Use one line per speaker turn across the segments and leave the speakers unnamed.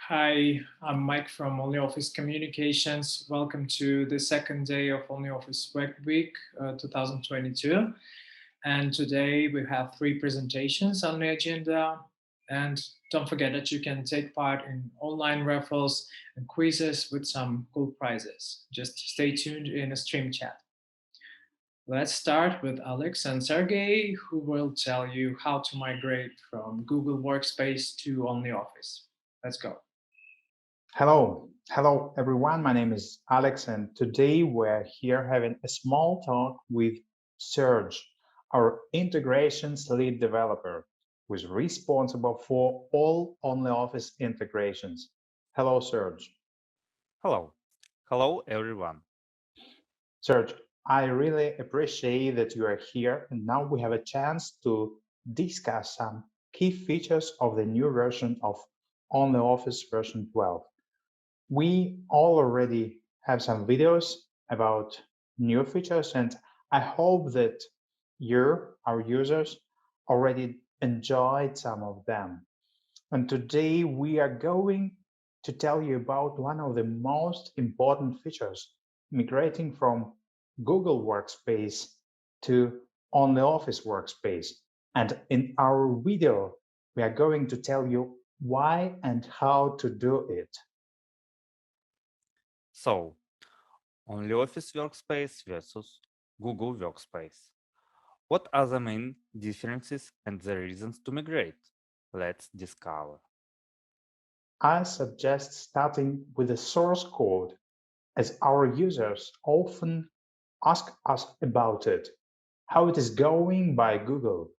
Hi, I'm Mike from OnlyOffice Communications. Welcome to the second day of OnlyOffice WebWeek 2022. And today we have three presentations on the agenda. And don't forget that you can take part in online raffles and quizzes with some cool prizes. Just stay tuned in a stream chat. Let's start with Alex and Sergey, who will tell you how to migrate from Google Workspace to OnlyOffice. Let's go.
Hello everyone. My name is Alex, and today we're here having a small talk with Serge, our integrations lead developer, who is responsible for all OnlyOffice integrations. Hello, Serge.
Hello. Hello, everyone.
Serge, I really appreciate that you are here, and now we have a chance to discuss some key features of the new version of OnlyOffice version 12. We already have some videos about new features, and I hope that you, our users, already enjoyed some of them. And today we are going to tell you about one of the most important features, migrating from Google Workspace to OnlyOffice Workspace. And in our video, we are going to tell you why and how to do it.
So, OnlyOffice Workspace versus Google Workspace. What are the main differences and the reasons to migrate? Let's discover.
I suggest starting with the source code, as our users often ask us about it, how it is going by Google.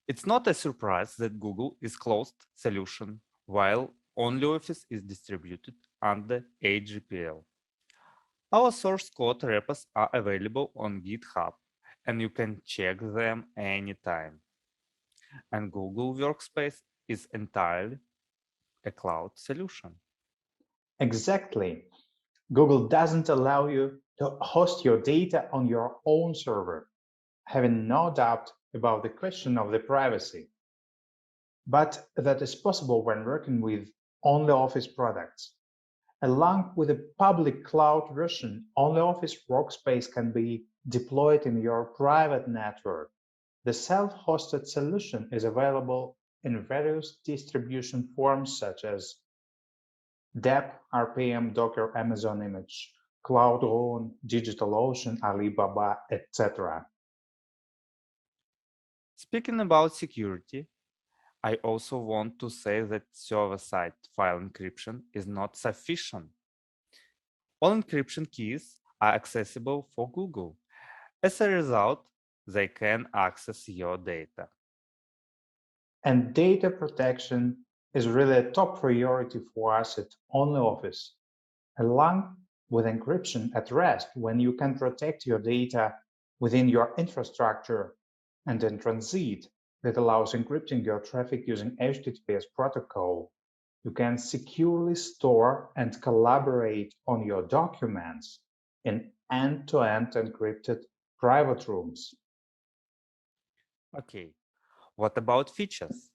It's not a surprise that Google is closed solution while OnlyOffice is distributed under AGPL. Our source code repos are available on GitHub, and you can check them anytime. And Google Workspace is entirely a cloud solution.
Exactly. Google doesn't allow you to host your data on your own server, having no doubt about the question of the privacy. But that is possible when working with OnlyOffice products. Along with a public cloud version, OnlyOffice Workspace can be deployed in your private network. The self-hosted solution is available in various distribution forms such as dep, RPM, Docker, Amazon Image, CloudOwn, DigitalOcean, Alibaba, etc.
Speaking about security, I also want to say that server-side file encryption is not sufficient. All encryption keys are accessible for Google. As a result, they can access your data.
And data protection is really a top priority for us at OnlyOffice. Along with encryption at rest, when you can protect your data within your infrastructure, and in transit that allows encrypting your traffic using HTTPS protocol, you can securely store and collaborate on your documents in end-to-end encrypted private rooms.
Okay, what about features?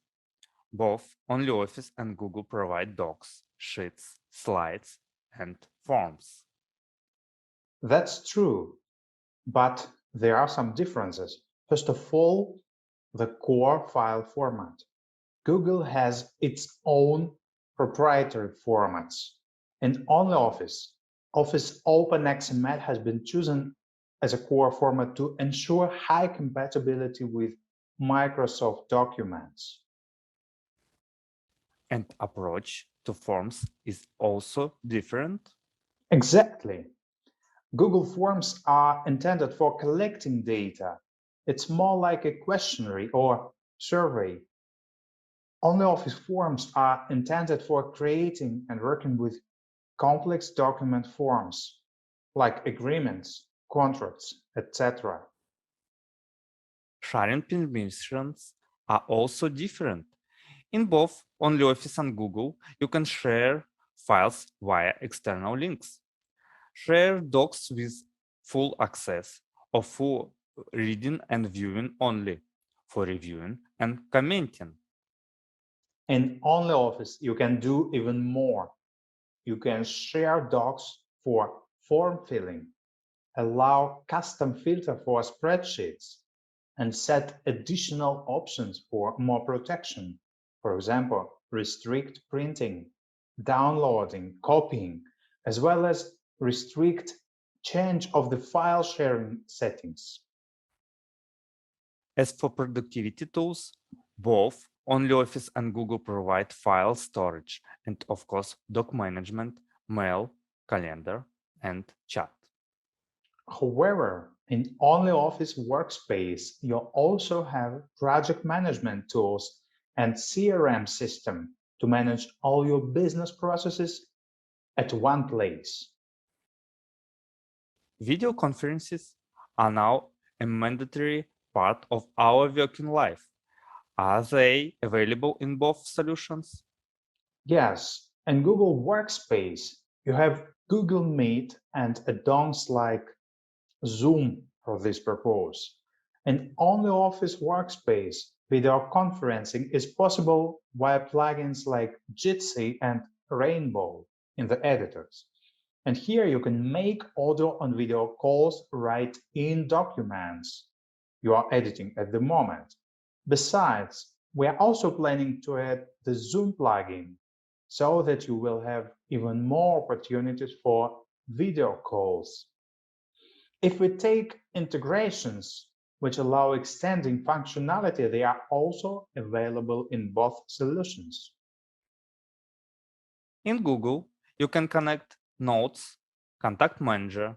Both OnlyOffice and Google provide docs, sheets, slides, and forms.
That's true, but there are some differences. First of all, the core file format. Google has its own proprietary formats. In OnlyOffice, Office OpenXML has been chosen as a core format to ensure high compatibility with Microsoft documents.
And approach to forms is also different.
Exactly. Google Forms are intended for collecting data. It's more like a questionnaire or survey. OnlyOffice forms are intended for creating and working with complex document forms, like agreements, contracts, etc.
Sharing permissions are also different. In both OnlyOffice and Google, you can share files via external links. Share docs with full access or for reading and viewing only, for reviewing and commenting.
In OnlyOffice, you can do even more. You can share docs for form filling, allow custom filter for spreadsheets, and set additional options for more protection. For example, restrict printing, downloading, copying, as well as restrict change of the file sharing settings.
As for productivity tools, both OnlyOffice and Google provide file storage and, of course, doc management, mail, calendar, and chat.
However, in OnlyOffice Workspace, you also have project management tools and CRM system to manage all your business processes at one place.
Video conferences are now a mandatory part of our working life. Are they available in both solutions?
Yes, in Google Workspace, you have Google Meet and add-ons like Zoom for this purpose. In OnlyOffice Workspace, video conferencing is possible via plugins like Jitsi and Rainbow in the editors. And here you can make audio and video calls right in documents you are editing at the moment. Besides, we are also planning to add the Zoom plugin so that you will have even more opportunities for video calls. If we take integrations, which allow extending functionality, they are also available in both solutions.
In Google, you can connect Notes, Contact Manager,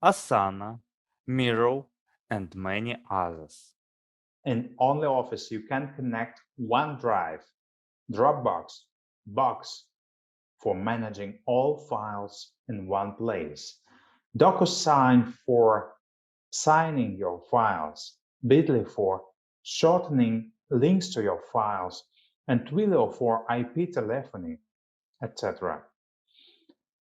Asana, Miro, and many others.
In OnlyOffice, you can connect OneDrive, Dropbox, Box for managing all files in one place, DocuSign for signing your files, Bitly for shortening links to your files, and Twilio for IP telephony, etc.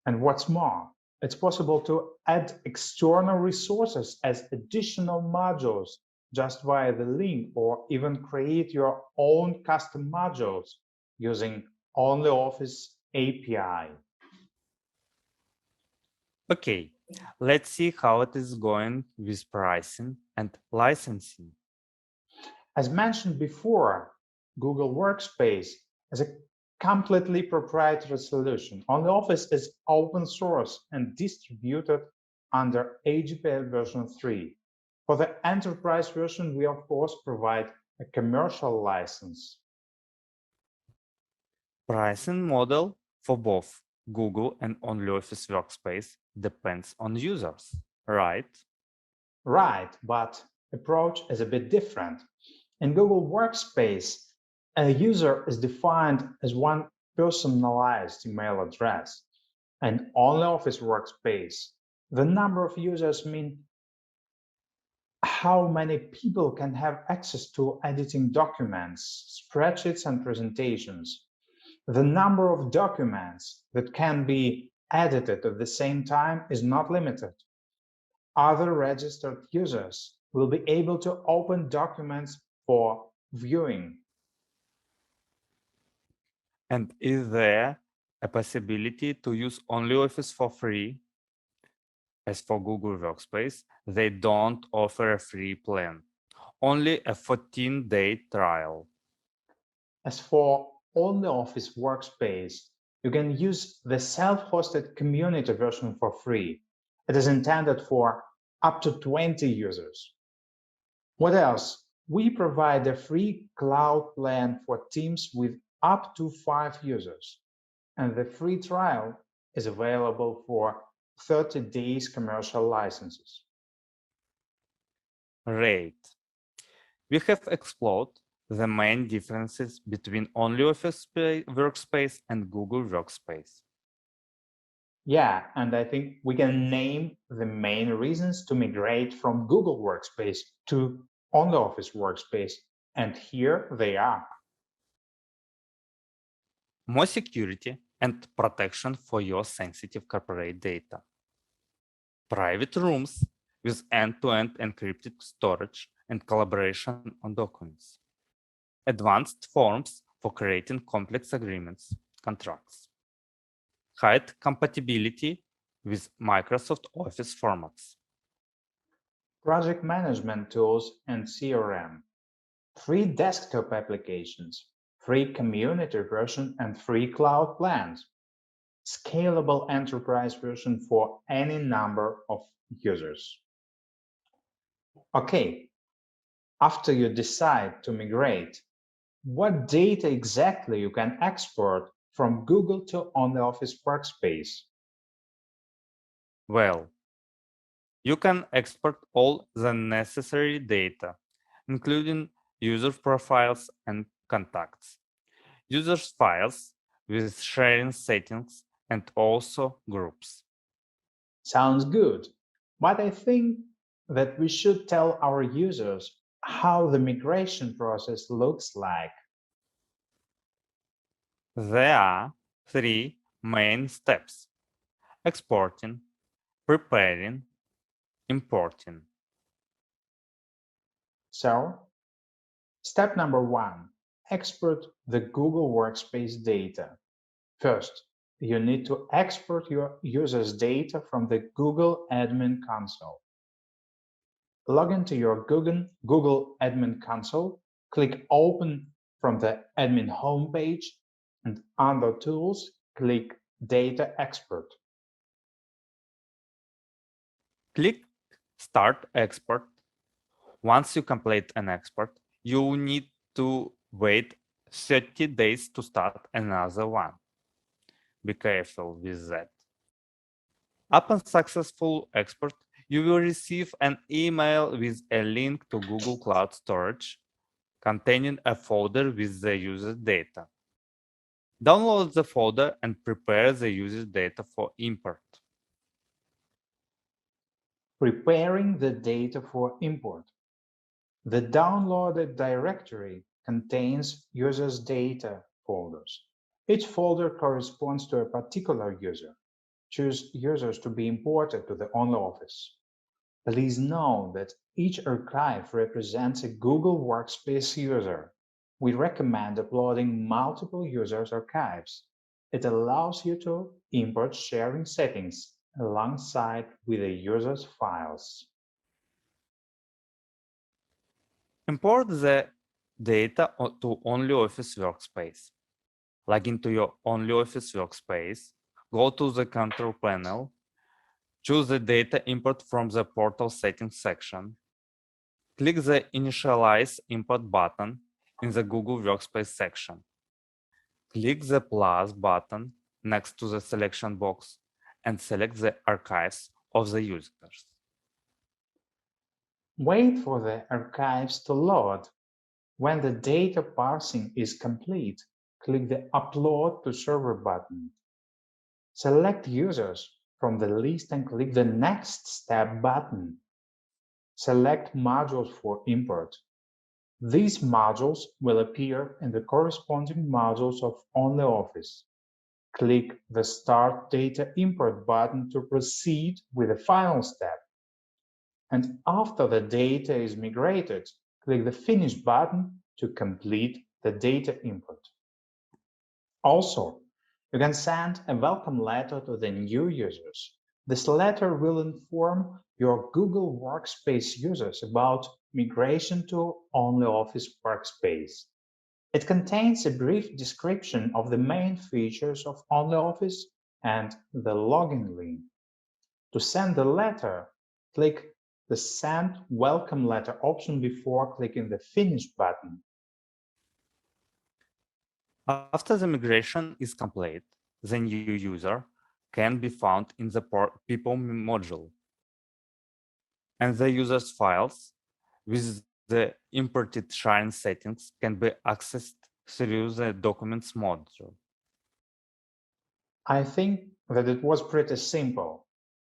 And what's more, it's possible to add external resources as additional modules just via the link, or even create your own custom modules using OnlyOffice API.
Okay, let's see how it is going with pricing and licensing.
As mentioned before, Google Workspace is a completely proprietary solution. OnlyOffice is open source and distributed under AGPL version 3. For the enterprise version, we of course provide a commercial license.
Pricing model for both Google and OnlyOffice Workspace depends on users, right?
Right, but approach is a bit different. In Google Workspace, a user is defined as one personalized email address. And OnlyOffice Workspace, the number of users mean how many people can have access to editing documents, spreadsheets, and presentations. The number of documents that can be edited at the same time is not limited. Other registered users will be able to open documents for viewing.
And is there a possibility to use OnlyOffice for free? As for Google Workspace, they don't offer a free plan, only a 14-day trial.
As for OnlyOffice Workspace, you can use the self-hosted community version for free. It is intended for up to 20 users. What else? We provide a free cloud plan for teams with up to 5 users, and the free trial is available for 30 days commercial licenses.
Great. We have explored the main differences between OnlyOffice Workspace and Google Workspace.
Yeah, and I think we can name the main reasons to migrate from Google Workspace to OnlyOffice Workspace, and here they are.
More security and protection for your sensitive corporate data. Private rooms with end-to-end encrypted storage and collaboration on documents. Advanced forms for creating complex agreements, contracts. Hide compatibility with Microsoft Office formats.
Project management tools and CRM. Free desktop applications, free community version and free cloud plans. Scalable enterprise version for any number of users. Okay, after you decide to migrate, what data exactly you can export from Google to ONLYOFFICE Workspace?
Well, you can export all the necessary data, including user profiles and contacts, users' files with sharing settings, and also groups.
Sounds good, but I think that we should tell our users how the migration process looks like.
There are three main steps: exporting, preparing, importing.
So, step number 1, export the Google Workspace data. First, you need to export your users' data from the Google Admin Console. Log into your Google Admin Console, click Open from the admin homepage, and under Tools, click Data Export.
Click Start Export. Once you complete an export, you need to wait 30 days to start another one. Be careful with that. Upon successful export, you will receive an email with a link to Google Cloud Storage containing a folder with the user data. Download the folder and prepare the user data for import.
Preparing the data for import. The downloaded directory contains users' data folders. Each folder corresponds to a particular user. Choose users to be imported to the ONLYOFFICE. Please know that each archive represents a Google Workspace user. We recommend uploading multiple users' archives. It allows you to import sharing settings alongside with the user's files.
Import the data to ONLYOFFICE Workspace. Log into your ONLYOFFICE Workspace, go to the control panel, choose the data import from the portal settings section, click the Initialize Import button in the Google Workspace section. Click the plus button next to the selection box and select the archives of the users.
Wait for the archives to load. When the data parsing is complete, click the Upload to Server button. Select users from the list and click the Next Step button. Select modules for import. These modules will appear in the corresponding modules of ONLYOFFICE. Click the Start Data Import button to proceed with the final step. And after the data is migrated, click the Finish button to complete the data import. Also, you can send a welcome letter to the new users. This letter will inform your Google Workspace users about migration to ONLYOFFICE Workspace. It contains a brief description of the main features of ONLYOFFICE and the login link. To send the letter, click the Send Welcome Letter option before clicking the Finish button.
After the migration is complete, the new user can be found in the People module, and the user's files with the imported sharing settings can be accessed through the Documents module.
I think that it was pretty simple.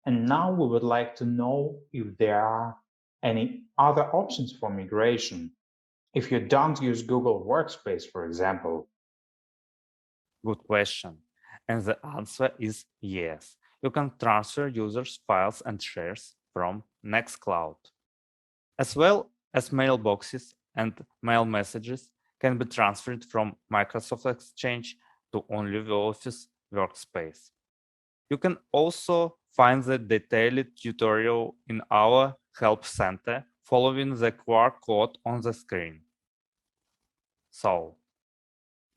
And now we would like to know if there are any other options for migration. If you don't use Google Workspace, for example.
Good question. And the answer is yes. You can transfer users' files and shares from Nextcloud, as well as mailboxes and mail messages can be transferred from Microsoft Exchange to ONLYOFFICE Workspace. You can also find the detailed tutorial in our Help Center following the QR code on the screen. So,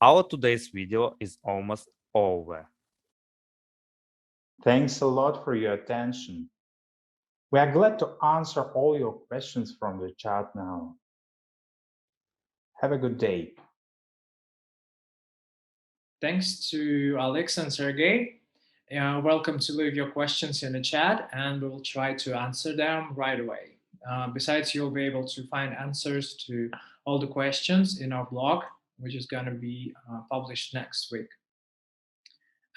our today's video is almost over.
Thanks a lot for your attention. We are glad to answer all your questions from the chat now. Have a good day.
Thanks to Alex and Sergey. Welcome to leave your questions in the chat and we will try to answer them right away. Besides, you'll be able to find answers to all the questions in our blog, which is going to be published next week.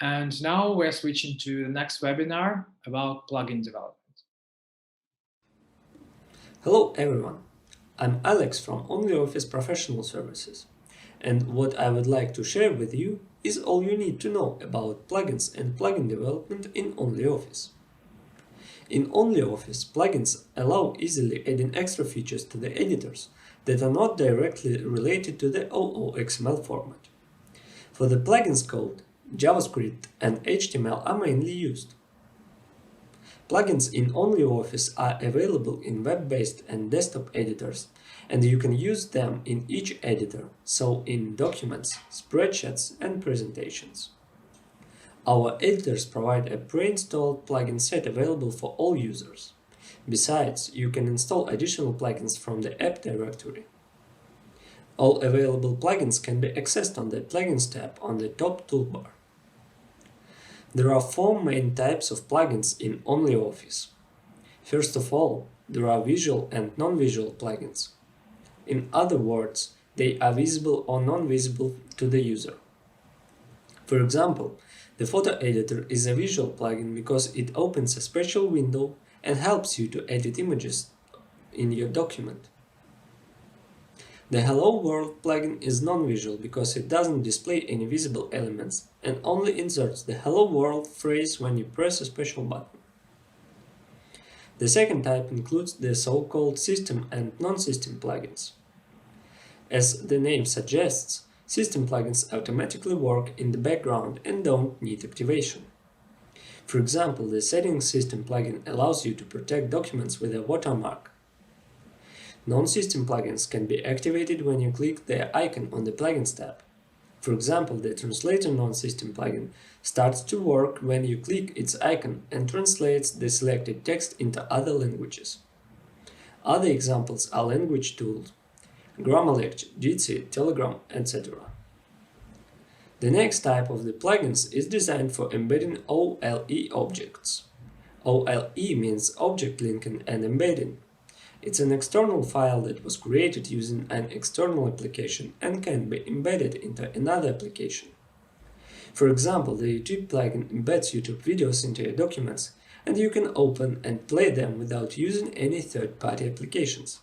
And now we're switching to the next webinar about plugin development.
Hello everyone, I'm Alex from ONLYOFFICE Professional Services, and what I would like to share with you is all you need to know about plugins and plugin development in ONLYOFFICE. In ONLYOFFICE, plugins allow easily adding extra features to the editors that are not directly related to the OOXML format. For the plugins code, JavaScript and HTML are mainly used. Plugins in ONLYOFFICE are available in web-based and desktop editors, and you can use them in each editor, so in documents, spreadsheets, and presentations. Our editors provide a pre-installed plugin set available for all users. Besides, you can install additional plugins from the app directory. All available plugins can be accessed on the Plugins tab on the top toolbar. There are 4 main types of plugins in ONLYOFFICE. First of all, there are visual and non-visual plugins. In other words, they are visible or non-visible to the user. For example, the photo editor is a visual plugin because it opens a special window and helps you to edit images in your document. The Hello World plugin is non-visual because it doesn't display any visible elements and only inserts the Hello World phrase when you press a special button. The second type includes the so-called system and non-system plugins. As the name suggests, system plugins automatically work in the background and don't need activation. For example, the Settings System plugin allows you to protect documents with a watermark. Non-system plugins can be activated when you click their icon on the Plugins tab. For example, the Translator non-system plugin starts to work when you click its icon and translates the selected text into other languages. Other examples are language tools, Grammarly, Jitsi, Telegram, etc. The next type of the plugins is designed for embedding OLE objects. OLE means object linking and embedding. It's an external file that was created using an external application and can be embedded into another application. For example, the YouTube plugin embeds YouTube videos into your documents, and you can open and play them without using any third-party applications.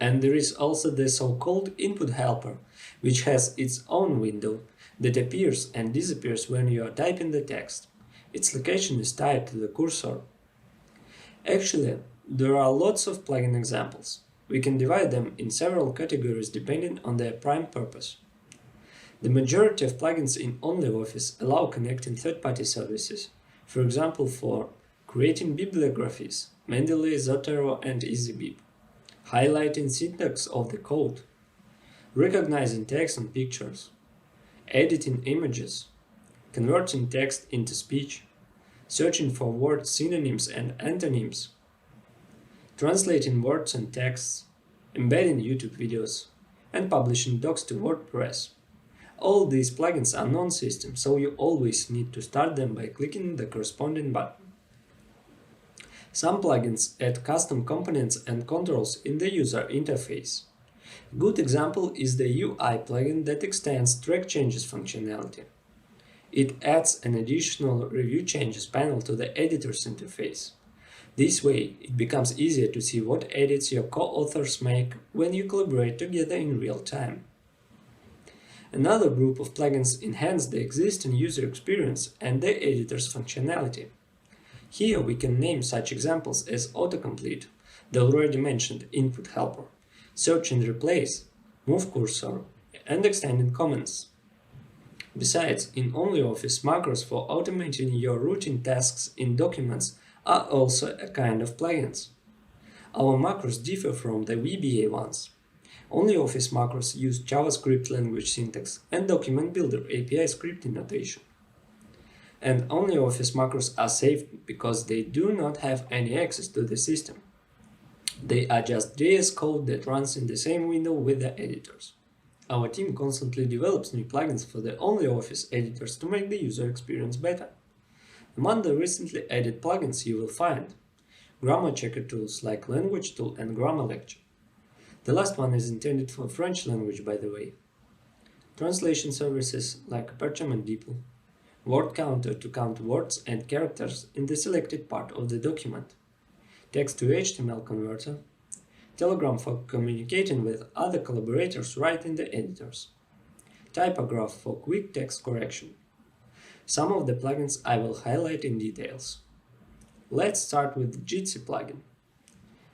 And there is also the so-called input helper, which has its own window that appears and disappears when you are typing the text. Its location is tied to the cursor. Actually, there are lots of plugin examples. We can divide them in several categories depending on their prime purpose. The majority of plugins in ONLYOFFICE allow connecting third-party services, for example for creating bibliographies, Mendeley, Zotero and EasyBib, highlighting syntax of the code, recognizing text and pictures, editing images, converting text into speech, searching for word synonyms and antonyms, translating words and texts, embedding YouTube videos, and publishing docs to WordPress. All these plugins are non-system, so you always need to start them by clicking the corresponding button. Some plugins add custom components and controls in the user interface. A good example is the UI plugin that extends track changes functionality. It adds an additional review changes panel to the editor's interface. This way, it becomes easier to see what edits your co-authors make when you collaborate together in real time. Another group of plugins enhance the existing user experience and the editor's functionality. Here we can name such examples as autocomplete, the already mentioned input helper, search and replace, move cursor, and extended comments. Besides, in OnlyOffice, macros for automating your routine tasks in documents are also a kind of plugins. Our macros differ from the VBA ones. OnlyOffice macros use JavaScript language syntax and Document Builder API scripting notation. And OnlyOffice macros are safe because they do not have any access to the system. They are just JS code that runs in the same window with the editors. Our team constantly develops new plugins for the OnlyOffice editors to make the user experience better. Among the recently added plugins you will find grammar checker tools like Language Tool and Grammar Lecture. The last one is intended for French language, by the way. Translation services like Parchment DeepL, word counter to count words and characters in the selected part of the document, text to HTML converter, Telegram for communicating with other collaborators right in the editors, Typograph for quick text correction. Some of the plugins I will highlight in details. Let's start with the Jitsi plugin.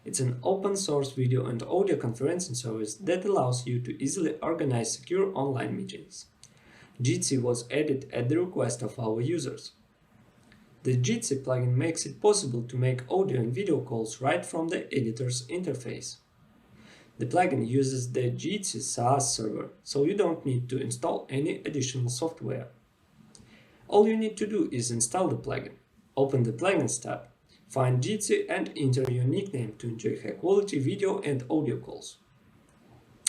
It's an open source video and audio conferencing service that allows you to easily organize secure online meetings. Jitsi was added at the request of our users. The Jitsi plugin makes it possible to make audio and video calls right from the editor's interface. The plugin uses the Jitsi SaaS server, so you don't need to install any additional software. All you need to do is install the plugin, open the Plugins tab, find Jitsi and enter your nickname to enjoy high-quality video and audio calls.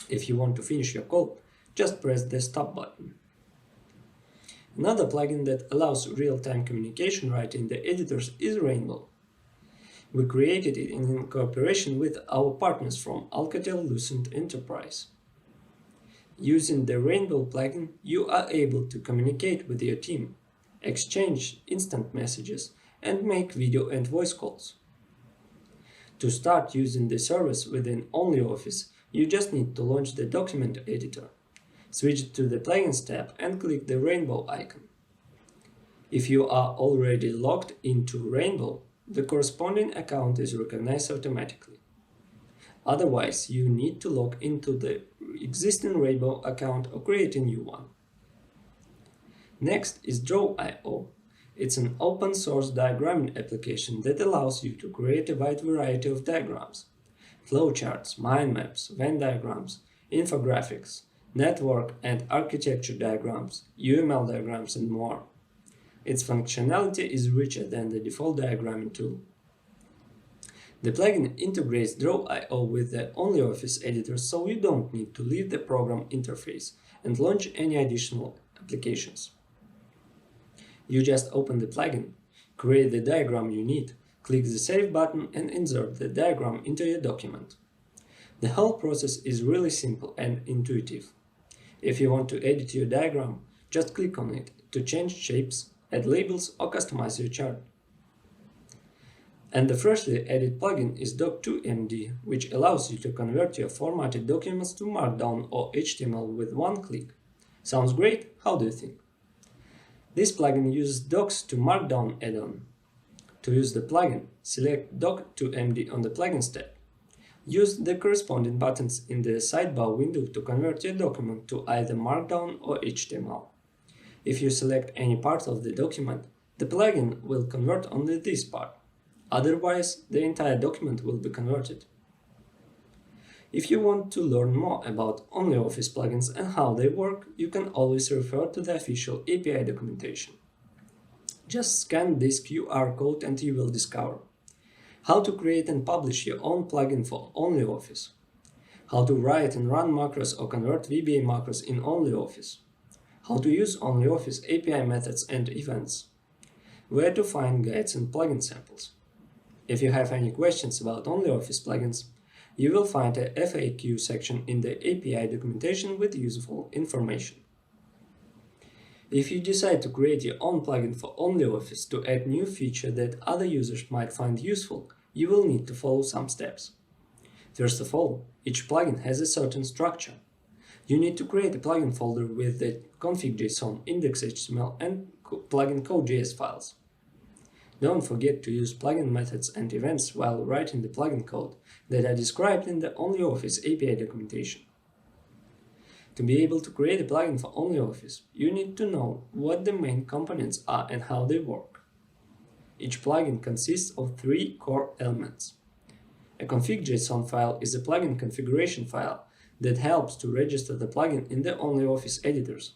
If you want to finish your call, just press the stop button. Another plugin that allows real-time communication right in the editors is Rainbow. We created it in cooperation with our partners from Alcatel-Lucent Enterprise. Using the Rainbow plugin, you are able to communicate with your team, exchange instant messages, and make video and voice calls. To start using the service within OnlyOffice, you just need to launch the document editor. Switch to the Plugins tab and click the Rainbow icon. If you are already logged into Rainbow, the corresponding account is recognized automatically. Otherwise, you need to log into the existing Rainbow account or create a new one. Next is Draw.io. It's an open source diagramming application that allows you to create a wide variety of diagrams, flowcharts, mind maps, Venn diagrams, infographics, network and architecture diagrams, UML diagrams, and more. Its functionality is richer than the default diagramming tool. The plugin integrates Draw.io with the OnlyOffice editor, so you don't need to leave the program interface and launch any additional applications. You just open the plugin, create the diagram you need, click the Save button and insert the diagram into your document. The whole process is really simple and intuitive. If you want to edit your diagram, just click on it to change shapes, add labels, or customize your chart. And the freshly added plugin is Doc2MD, which allows you to convert your formatted documents to Markdown or HTML with one click. Sounds great? How do you think? This plugin uses Docs to Markdown add-on. To use the plugin, select Doc2MD on the Plugins tab. Use the corresponding buttons in the sidebar window to convert your document to either Markdown or HTML. If you select any part of the document, the plugin will convert only this part. Otherwise, the entire document will be converted. If you want to learn more about OnlyOffice plugins and how they work, you can always refer to the official API documentation. Just scan this QR code and you will discover how to create and publish your own plugin for OnlyOffice, how to write and run macros or convert VBA macros in OnlyOffice, how to use OnlyOffice API methods and events, where to find guides and plugin samples. If you have any questions about OnlyOffice plugins, you will find a FAQ section in the API documentation with useful information. If you decide to create your own plugin for OnlyOffice to add new feature that other users might find useful, you will need to follow some steps. First of all, each plugin has a certain structure. You need to create a plugin folder with the config.json, index.html, and plugin code.js files. Don't forget to use plugin methods and events while writing the plugin code that are described in the OnlyOffice API documentation. To be able to create a plugin for OnlyOffice, you need to know what the main components are and how they work. Each plugin consists of 3 core elements. A config.json file is a plugin configuration file that helps to register the plugin in the OnlyOffice editors.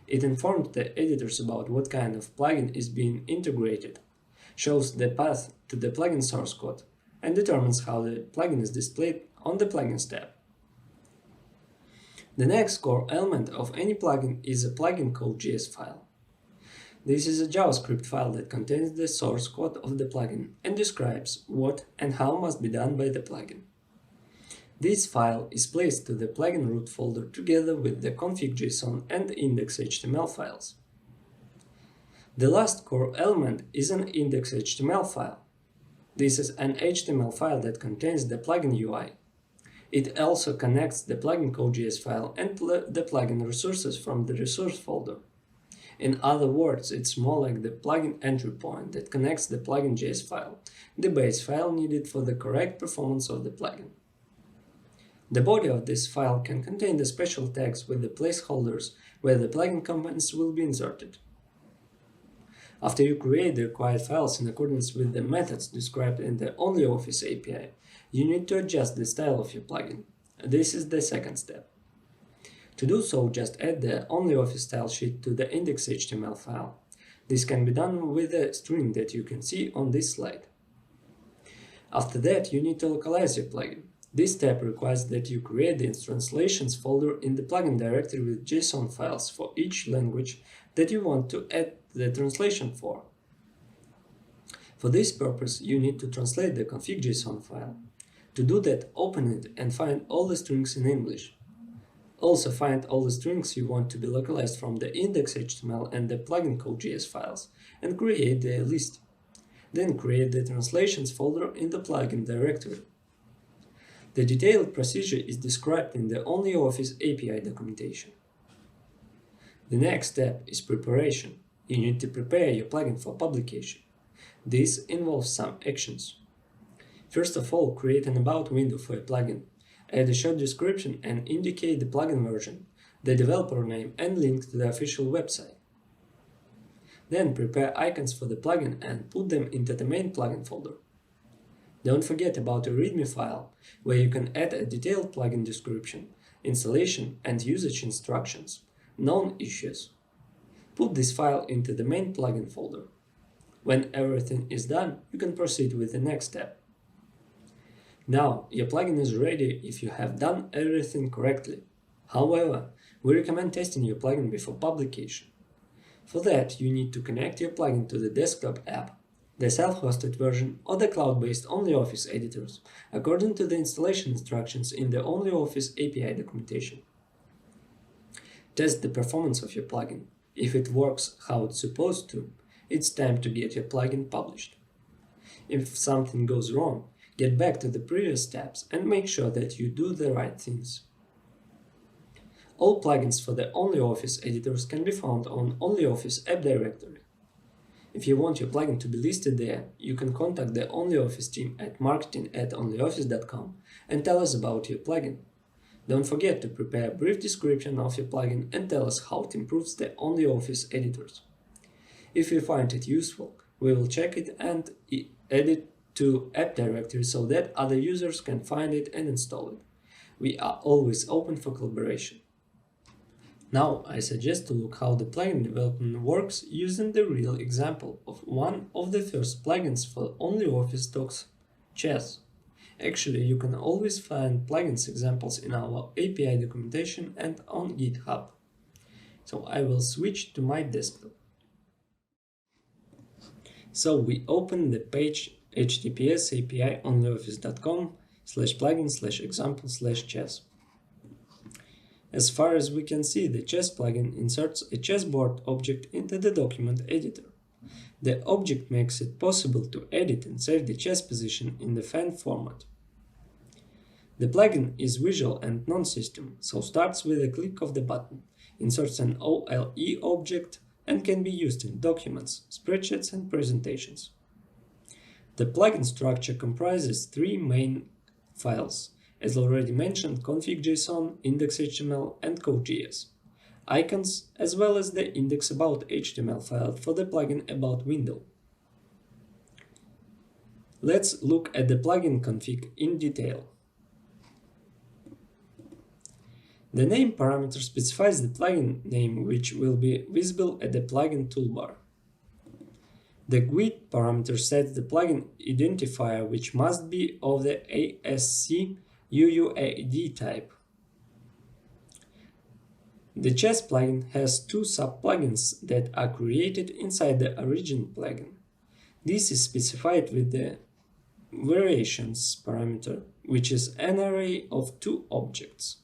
It informs the editors about what kind of plugin is being integrated, shows the path to the plugin source code, and determines how the plugin is displayed on the Plugins tab. The next core element of any plugin is a plugin code.js file. This is a JavaScript file that contains the source code of the plugin and describes what and how must be done by the plugin. This file is placed to the plugin root folder together with the config.json and index.html files. The last core element is an index.html file. This is an HTML file that contains the plugin UI. It also connects the plugin code.js file and the plugin resources from the resource folder. In other words, it's more like the plugin entry point that connects the plugin.js file, the base file needed for the correct performance of the plugin. The body of this file can contain the special tags with the placeholders where the plugin components will be inserted. After you create the required files in accordance with the methods described in the OnlyOffice API, you need to adjust the style of your plugin. This is the second step. To do so, just add the OnlyOffice style sheet to the index.html file. This can be done with a string that you can see on this slide. After that, you need to localize your plugin. This step requires that you create the translations folder in the plugin directory with JSON files for each language that you want to add the translation for. For this purpose, you need to translate the config.json file. To do that, open it and find all the strings in English. Also find all the strings you want to be localized from the index.html and the plugin code.js files and create the list. Then create the translations folder in the plugin directory. The detailed procedure is described in the OnlyOffice API documentation. The next step is preparation. You need to prepare your plugin for publication. This involves some actions. First of all, create an About window for your plugin. Add a short description and indicate the plugin version, the developer name and link to the official website. Then prepare icons for the plugin and put them into the main plugin folder. Don't forget about a README file, where you can add a detailed plugin description, installation and usage instructions, known issues. Put this file into the main plugin folder. When everything is done, you can proceed with the next step. Now, your plugin is ready if you have done everything correctly. However, we recommend testing your plugin before publication. For that, you need to connect your plugin to the desktop app, the self-hosted version, or the cloud-based OnlyOffice editors, according to the installation instructions in the OnlyOffice API documentation. Test the performance of your plugin. If it works how it's supposed to, it's time to get your plugin published. If something goes wrong, get back to the previous steps and make sure that you do the right things. All plugins for the OnlyOffice editors can be found on OnlyOffice app directory. If you want your plugin to be listed there, you can contact the OnlyOffice team at marketing@onlyoffice.com and tell us about your plugin. Don't forget to prepare a brief description of your plugin and tell us how it improves the OnlyOffice editors. If you find it useful, we will check it and add it to app directory so that other users can find it and install it. We are always open for collaboration. Now I suggest to look how the plugin development works using the real example of one of the first plugins for OnlyOffice Docs, Chess. Actually, you can always find plugins examples in our API documentation and on GitHub. So I will switch to my desktop. So we open the page https://onlyoffice.com/plugin/example/chess. As far as we can see, the chess plugin inserts a chessboard object into the document editor. The object makes it possible to edit and save the chess position in the fan format. The plugin is visual and non-system, so starts with a click of the button, inserts an OLE object, and can be used in documents, spreadsheets, and presentations. The plugin structure comprises three main files: as already mentioned, config.json, index.html, and code.js. Icons, as well as the index about HTML file for the plugin about window. Let's look at the plugin config in detail. The name parameter specifies the plugin name, which will be visible at the plugin toolbar. The GUID parameter sets the plugin identifier, which must be of the ASC UUID type. The chess plugin has two sub-plugins that are created inside the origin plugin. This is specified with the variations parameter, which is an array of two objects.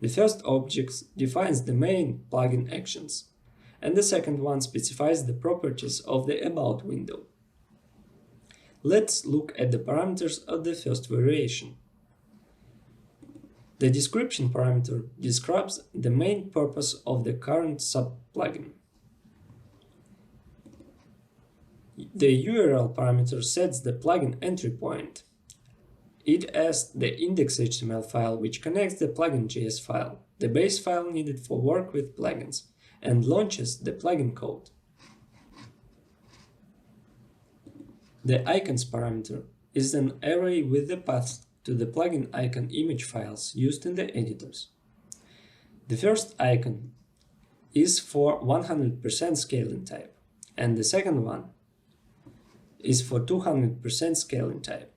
The first object defines the main plugin actions, and the second one specifies the properties of the About window. Let's look at the parameters of the first variation. The description parameter describes the main purpose of the current sub-plugin. The URL parameter sets the plugin entry point. It asks the index.html file, which connects the plugin.js file, the base file needed for work with plugins, and launches the plugin code. The icons parameter is an array with the path to the plugin icon image files used in the editors. The first icon is for 100% scaling type, and the second one is for 200% scaling type.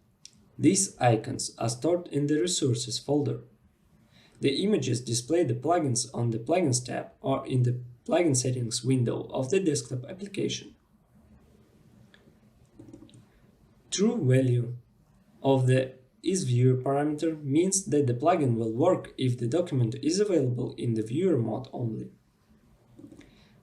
These icons are stored in the Resources folder. The images display the plugins on the Plugins tab or in the Plugin Settings window of the desktop application. True value of the isViewer parameter means that the plugin will work if the document is available in the viewer mode only.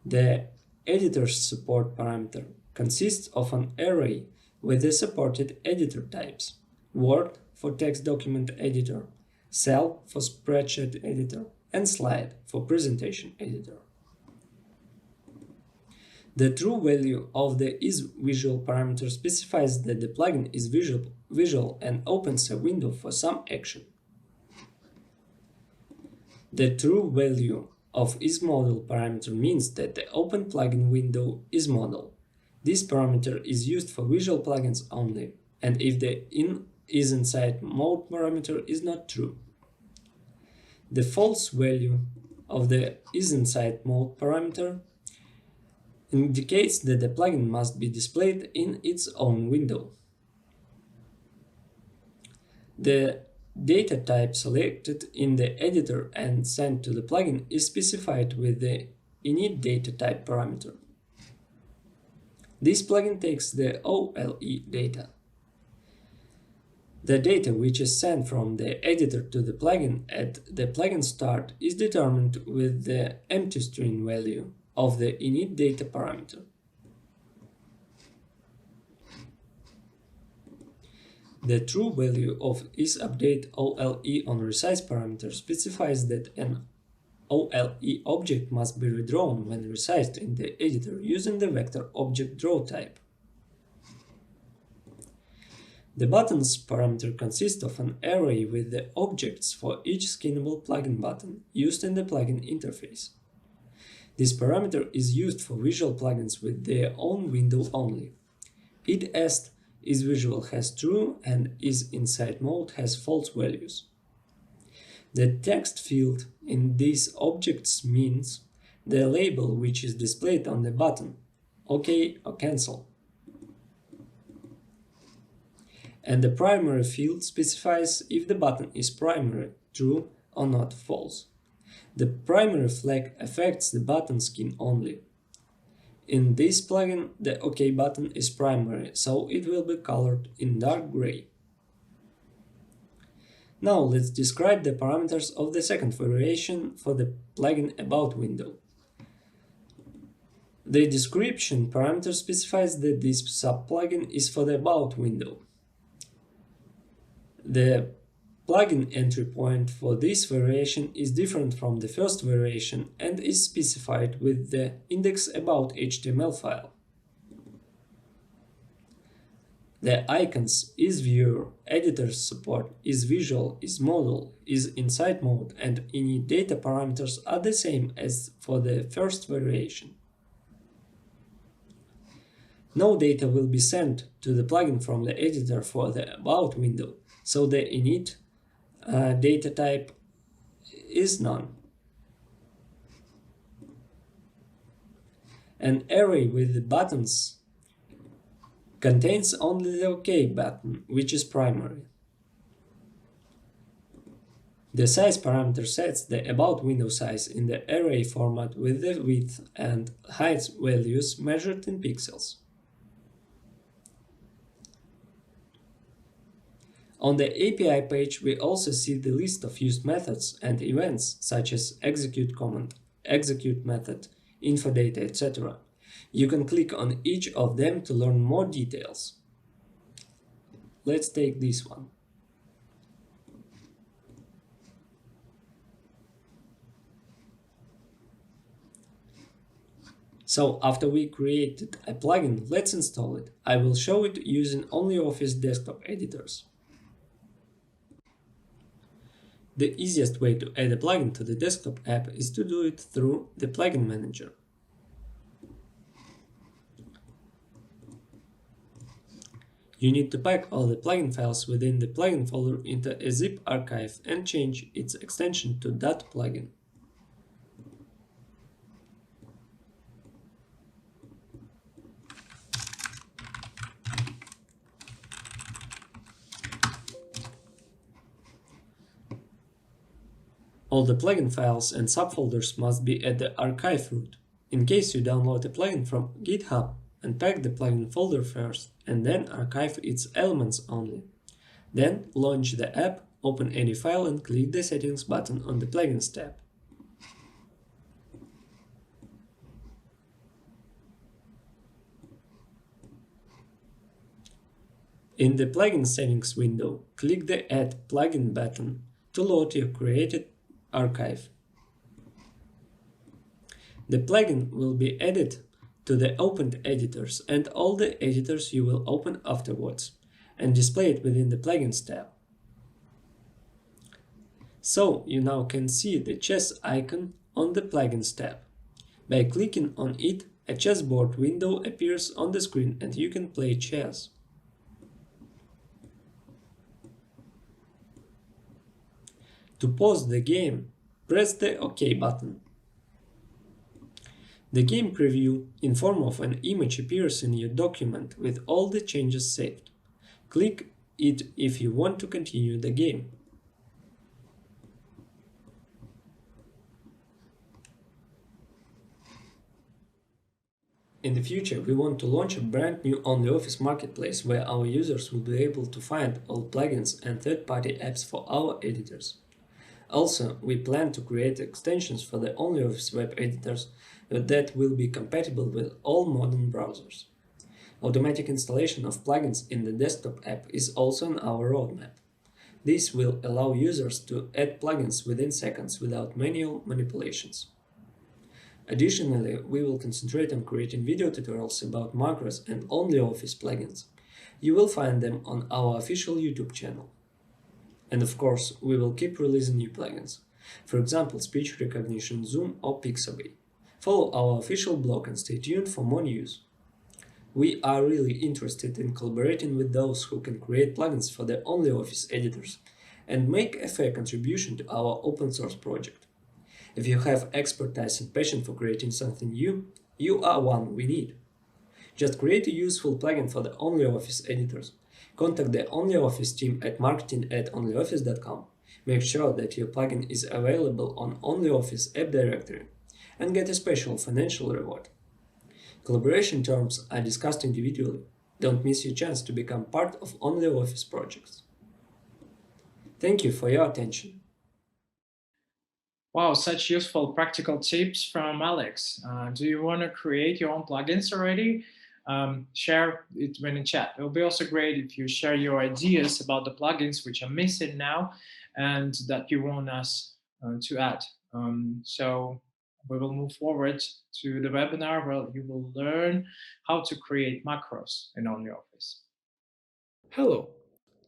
The Editor's support parameter consists of an array with the supported editor types: Word for text document editor, Cell for spreadsheet editor, and Slide for presentation editor. The true value of the isVisual parameter specifies that the plugin is visual and opens a window for some action. The true value of isModal parameter means that the open plugin window is modal. This parameter is used for visual plugins only, and if the isInside mode parameter is not true. The false value of the isInside mode parameter indicates that the plugin must be displayed in its own window. The data type selected in the editor and sent to the plugin is specified with the initDataType parameter. This plugin takes the OLE data. The data which is sent from the editor to the plugin at the plugin start is determined with the empty string value of the initData parameter. The true value of isUpdate OLE on resize parameter specifies that an OLE object must be redrawn when resized in the editor using the vector object draw type. The buttons parameter consists of an array with the objects for each skinnable plugin button used in the plugin interface. This parameter is used for visual plugins with their own window only. It asks isVisual has true and isInside mode has false values. The text field in these objects means the label which is displayed on the button, OK or Cancel. And the primary field specifies if the button is primary, true or not false. The primary flag affects the button skin only. In this plugin, the OK button is primary, so it will be colored in dark gray. Now let's describe the parameters of the second variation for the plugin About window. The description parameter specifies that this sub-plugin is for the About window. The plugin entry point for this variation is different from the first variation and is specified with the index about HTML file. The icons is viewer, editor's support, is visual, is modal, is inside mode, and any data parameters are the same as for the first variation. No data will be sent to the plugin from the editor for the About window, so the init data type is none. An array with the buttons contains only the OK button, which is primary. The size parameter sets the About window size in the array format with the width and height values measured in pixels. On the API page, we also see the list of used methods and events such as execute command, execute method, info data, etc. You can click on each of them to learn more details. Let's take this one. So after we created a plugin, let's install it. I will show it using ONLYOFFICE desktop editors. The easiest way to add a plugin to the desktop app is to do it through the plugin manager. You need to pack all the plugin files within the plugin folder into a zip archive and change its extension to .plugin. All the plugin files and subfolders must be at the archive root. In case you download a plugin from GitHub, unpack the plugin folder first and then archive its elements only. Then launch the app, open any file and click the Settings button on the Plugins tab. In the Plugin Settings window, click the Add Plugin button to load your created archive. The plugin will be added to the opened editors and all the editors you will open afterwards, and display it within the Plugins tab. So you now can see the chess icon on the Plugins tab. By clicking on it, a chessboard window appears on the screen and you can play chess. To pause the game, press the OK button. The game preview in form of an image appears in your document with all the changes saved. Click it if you want to continue the game. In the future, we want to launch a brand new ONLYOFFICE marketplace where our users will be able to find all plugins and third-party apps for our editors. Also, we plan to create extensions for the ONLYOFFICE web editors that will be compatible with all modern browsers. Automatic installation of plugins in the desktop app is also on our roadmap. This will allow users to add plugins within seconds without manual manipulations. Additionally, we will concentrate on creating video tutorials about macros and ONLYOFFICE plugins. You will find them on our official YouTube channel. And of course, we will keep releasing new plugins. For example, speech recognition, Zoom or Pixabay. Follow our official blog and stay tuned for more news. We are really interested in collaborating with those who can create plugins for the ONLYOFFICE editors and make a fair contribution to our open source project. If you have expertise and passion for creating something new, you are one we need. Just create a useful plugin for the ONLYOFFICE editors. Contact the ONLYOFFICE team at marketing@onlyoffice.com. Make sure that your plugin is available on ONLYOFFICE app directory and get a special financial reward. Collaboration terms are discussed individually. Don't miss your chance to become part of ONLYOFFICE projects. Thank you for your attention.
Wow, such useful practical tips from Alex. Do you want to create your own plugins already? Share it in the chat. It will be also great if you share your ideas about the plugins which are missing now and that you want us to add. So we will move forward to the webinar where you will learn how to create macros in ONLYOFFICE.
Hello!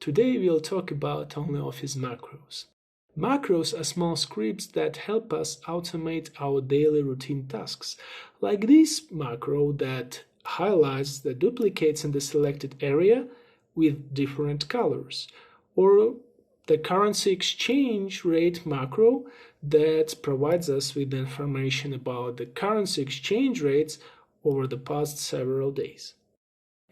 Today we'll talk about OnlyOffice macros. Macros are small scripts that help us automate our daily routine tasks, like this macro that highlights the duplicates in the selected area with different colors, or the currency exchange rate macro that provides us with information about the currency exchange rates over the past several days.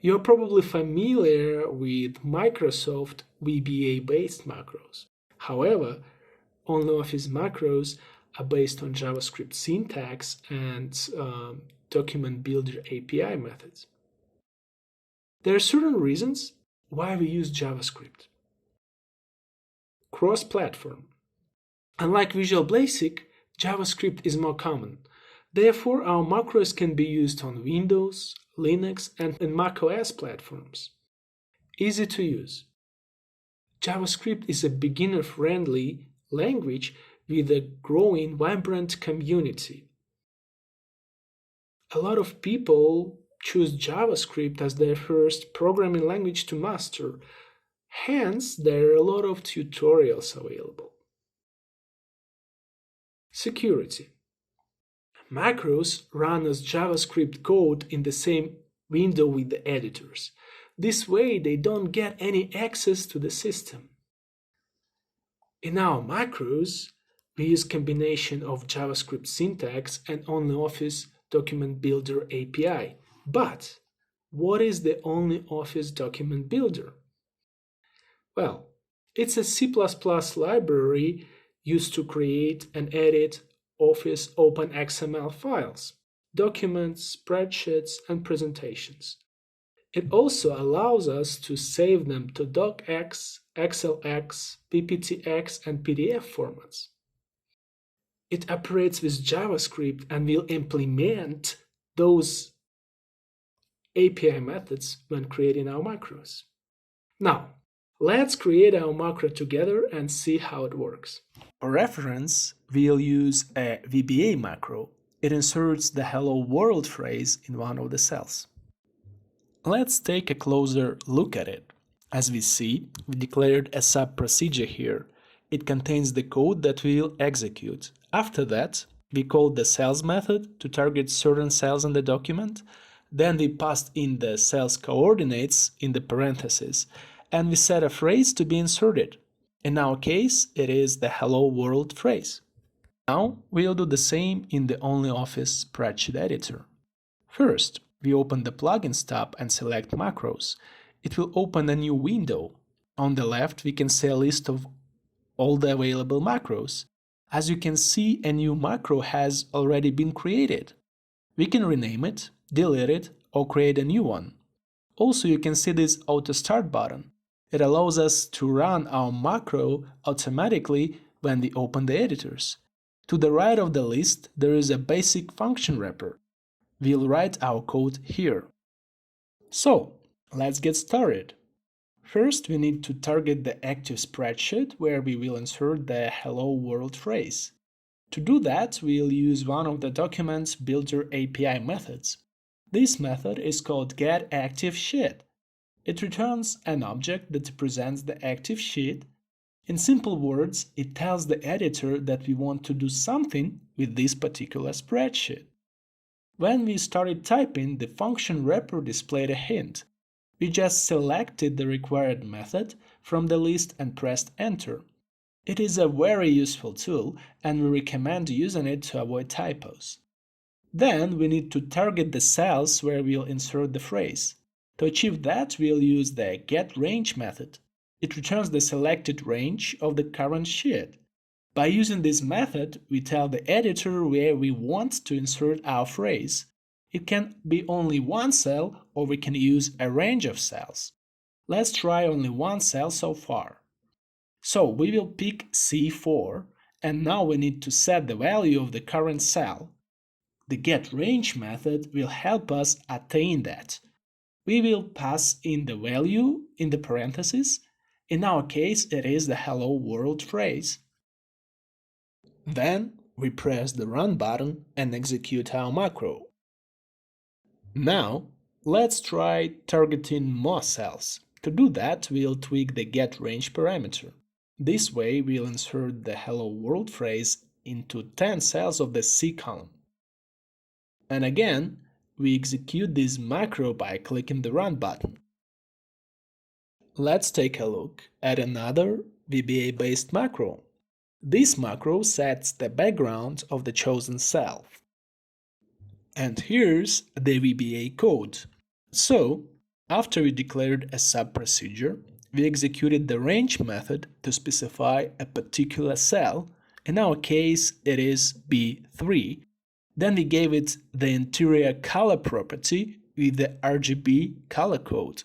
You're probably familiar with Microsoft VBA-based macros. However, OnlyOffice macros are based on JavaScript syntax and document builder API methods. There are certain reasons why we use JavaScript. Cross-platform. Unlike Visual Basic, JavaScript is more common. Therefore, our macros can be used on Windows, Linux, and macOS platforms. Easy to use. JavaScript is a beginner-friendly language with a growing, vibrant community. A lot of people choose JavaScript as their first programming language to master. Hence, there are a lot of tutorials available. Security. Macros run as JavaScript code in the same window with the editors. This way, they don't get any access to the system. In our macros, we use combination of JavaScript syntax and OnlyOffice Document Builder API. But what is the OnlyOffice Document Builder? Well, it's a C++ library used to create and edit Office Open XML files, documents, spreadsheets, and presentations. It also allows us to save them to docx, XLX, PPTX, and PDF formats. It operates with JavaScript and will implement those API methods when creating our macros. Now, let's create our macro together and see how it works. For reference, we'll use a VBA macro. It inserts the hello world phrase in one of the cells. Let's take a closer look at it. As we see, we declared a sub-procedure here. It contains the code that we'll execute. After that, we called the cells method to target certain cells in the document. Then we passed in the cells coordinates in the parentheses, and we set a phrase to be inserted. In our case, it is the hello world phrase. Now, we'll do the same in the OnlyOffice spreadsheet editor. First, we open the Plugins tab and select Macros. It will open a new window. On the left, we can see a list of all the available macros. As you can see, a new macro has already been created. We can rename it, delete it, or create a new one. Also, you can see this Auto Start button. It allows us to run our macro automatically when we open the editors. To the right of the list, there is a basic function wrapper. We'll write our code here. So, let's get started. First, we need to target the active spreadsheet where we will insert the hello world phrase. To do that, we'll use one of the document's builder API methods. This method is called getActiveSheet. It returns an object that represents the active sheet. In simple words, it tells the editor that we want to do something with this particular spreadsheet. When we started typing, the function wrapper displayed a hint. We just selected the required method from the list and pressed enter. It is a very useful tool, and we recommend using it to avoid typos. Then we need to target the cells where we'll insert the phrase. To achieve that, we'll use the getRange method. It returns the selected range of the current sheet. By using this method, we tell the editor where we want to insert our phrase. It can be only one cell, or we can use a range of cells. Let's try only one cell so far. So we will pick C4, and now we need to set the value of the current cell. The getRange method will help us attain that. We will pass in the value in the parentheses. In our case, it is the hello world phrase. Then we press the Run button and execute our macro. Now, let's try targeting more cells. To do that, we'll tweak the getRange parameter. This way, we'll insert the hello world phrase into 10 cells of the C column. And again, we execute this macro by clicking the Run button. Let's take a look at another VBA-based macro. This macro sets the background of the chosen cell. And here's the VBA code. So, after we declared a sub-procedure, we executed the range method to specify a particular cell. In our case, it is B3. Then we gave it the interior color property with the RGB color code.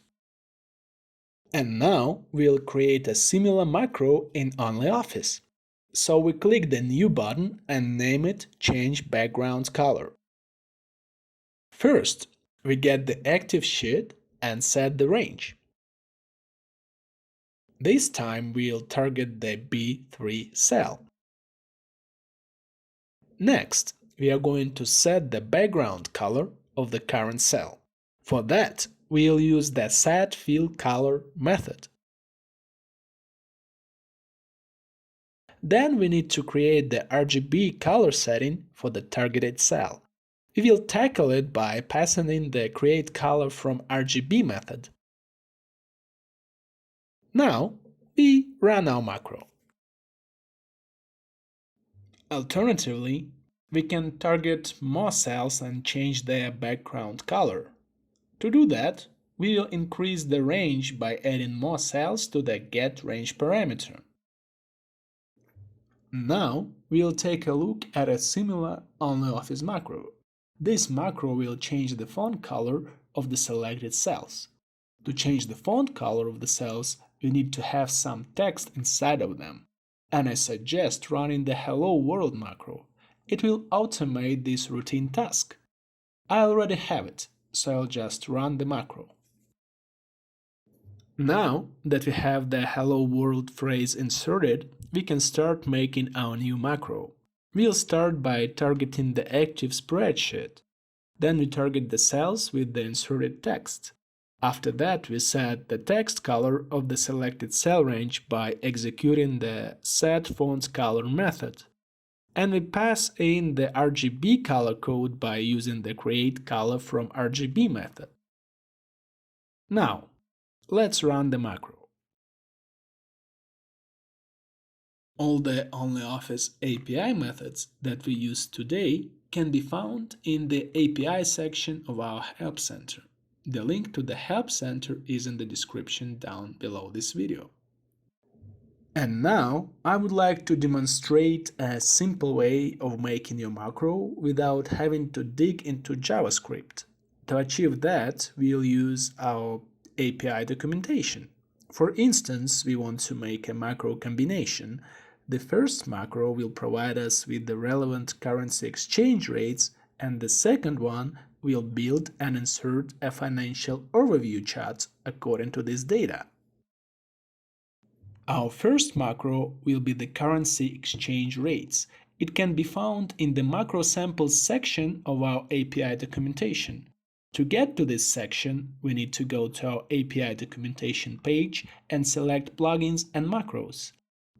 And now we'll create a similar macro in ONLYOFFICE. So we click the New button and name it Change Background Color. First, we get the active sheet and set the range. This time we'll target the B3 cell. Next, we are going to set the background color of the current cell. For that, we'll use the setFillColor method. Then we need to create the RGB color setting for the targeted cell. We will tackle it by passing in the createColor from RGB method. Now, we run our macro. Alternatively, we can target more cells and change their background color. To do that, we will increase the range by adding more cells to the getRange parameter. Now, we'll take a look at a similar ONLYOFFICE macro. This macro will change the font color of the selected cells. To change the font color of the cells, we need to have some text inside of them. And I suggest running the Hello World macro. It will automate this routine task. I already have it, so I'll just run the macro. Now that we have the Hello World phrase inserted, we can start making our new macro. We'll start by targeting the active spreadsheet. Then we target the cells with the inserted text. After that, we set the text color of the selected cell range by executing the setFontColor method. And we pass in the RGB color code by using the createColor from RGB method. Now, let's run the macro. All the ONLYOFFICE API methods that we use today can be found in the API section of our Help Center. The link to the Help Center is in the description down below this video. And now I would like to demonstrate a simple way of making your macro without having to dig into JavaScript. To achieve that, we'll use our API documentation. For instance, we want to make a macro combination. The first macro will provide us with the relevant currency exchange rates, and the second one will build and insert a financial overview chart according to this data. Our first macro will be the currency exchange rates. It can be found in the macro samples section of our API documentation. To get to this section, we need to go to our API documentation page and select Plugins and Macros.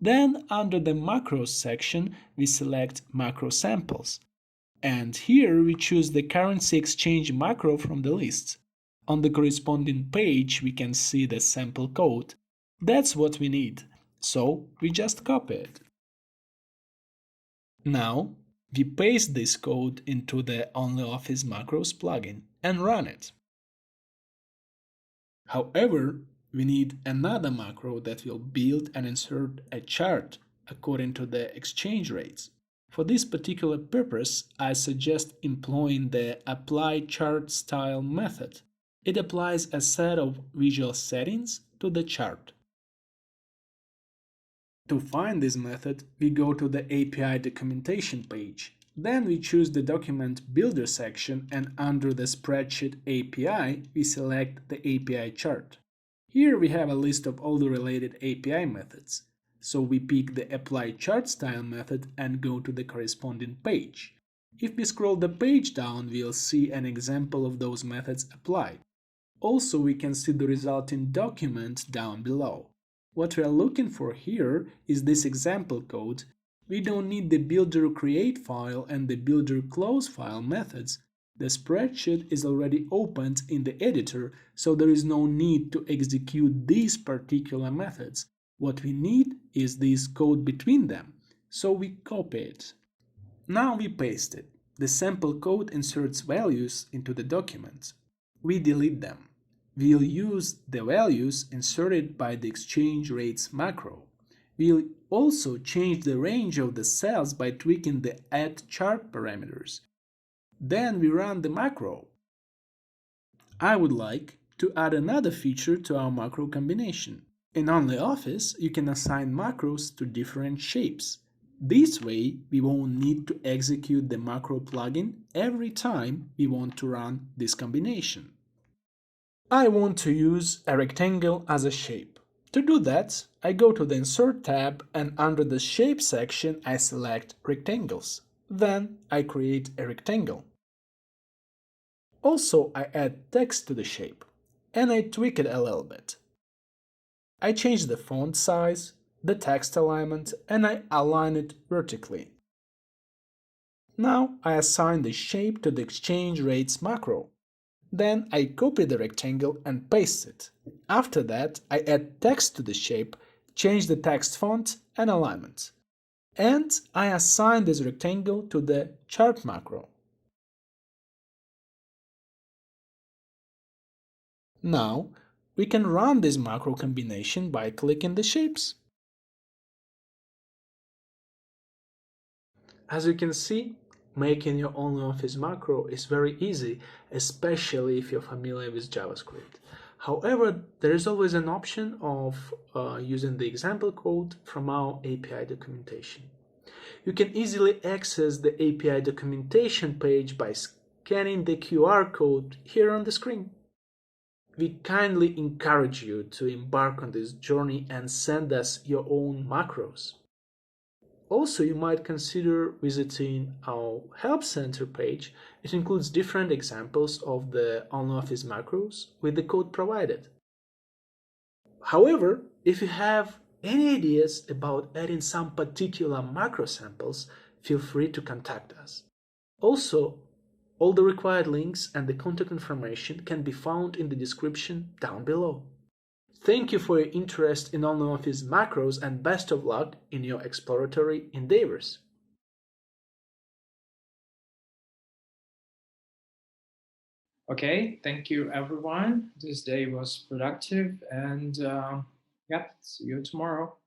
Then, under the Macros section, we select Macro Samples. And here we choose the currency exchange macro from the list. On the corresponding page, we can see the sample code. That's what we need, so we just copy it. Now, we paste this code into the ONLYOFFICE Macros plugin and run it. However, we need another macro that will build and insert a chart according to the exchange rates. For this particular purpose, I suggest employing the ApplyChartStyle method. It applies a set of visual settings to the chart. To find this method, we go to the API documentation page. Then we choose the Document Builder section, and under the Spreadsheet API, we select the API chart. Here we have a list of all the related API methods. So we pick the ApplyChartStyle method and go to the corresponding page. If we scroll the page down, we'll see an example of those methods applied. Also, we can see the resulting document down below. What we are looking for here is this example code. We don't need the builder create file and the builder close file methods. The spreadsheet is already opened in the editor, so there is no need to execute these particular methods. What we need is this code between them, so we copy it. Now we paste it. The sample code inserts values into the document. We delete them. We'll use the values inserted by the exchange rates macro. We'll also change the range of the cells by tweaking the add chart parameters. Then we run the macro. I would like to add another feature to our macro combination. In ONLYOFFICE, you can assign macros to different shapes. This way, we won't need to execute the macro plugin every time we want to run this combination. I want to use a rectangle as a shape. To do that, I go to the Insert tab and under the Shape section I select Rectangles. Then I create a rectangle. Also, I add text to the shape, and I tweak it a little bit. I change the font size, the text alignment, and I align it vertically. Now I assign the shape to the exchange rates macro. Then I copy the rectangle and paste it. After that, I add text to the shape, change the text font and alignment. And I assign this rectangle to the chart macro. Now, we can run this macro combination by clicking the shapes. As you can see, making your ONLYOFFICE macro is very easy, especially if you're familiar with JavaScript. However, there is always an option of using the example code from our API documentation. You can easily access the API documentation page by scanning the QR code here on the screen. We kindly encourage you to embark on this journey and send us your own macros. Also, you might consider visiting our Help Center page. It includes different examples of the ONLYOFFICE macros with the code provided. However, if you have any ideas about adding some particular macro samples, feel free to contact us. Also, all the required links and the contact information can be found in the description down below. Thank you for your interest in ONLYOFFICE macros and best of luck in your exploratory endeavors.
Okay, thank you everyone. This day was productive and yeah, see you tomorrow.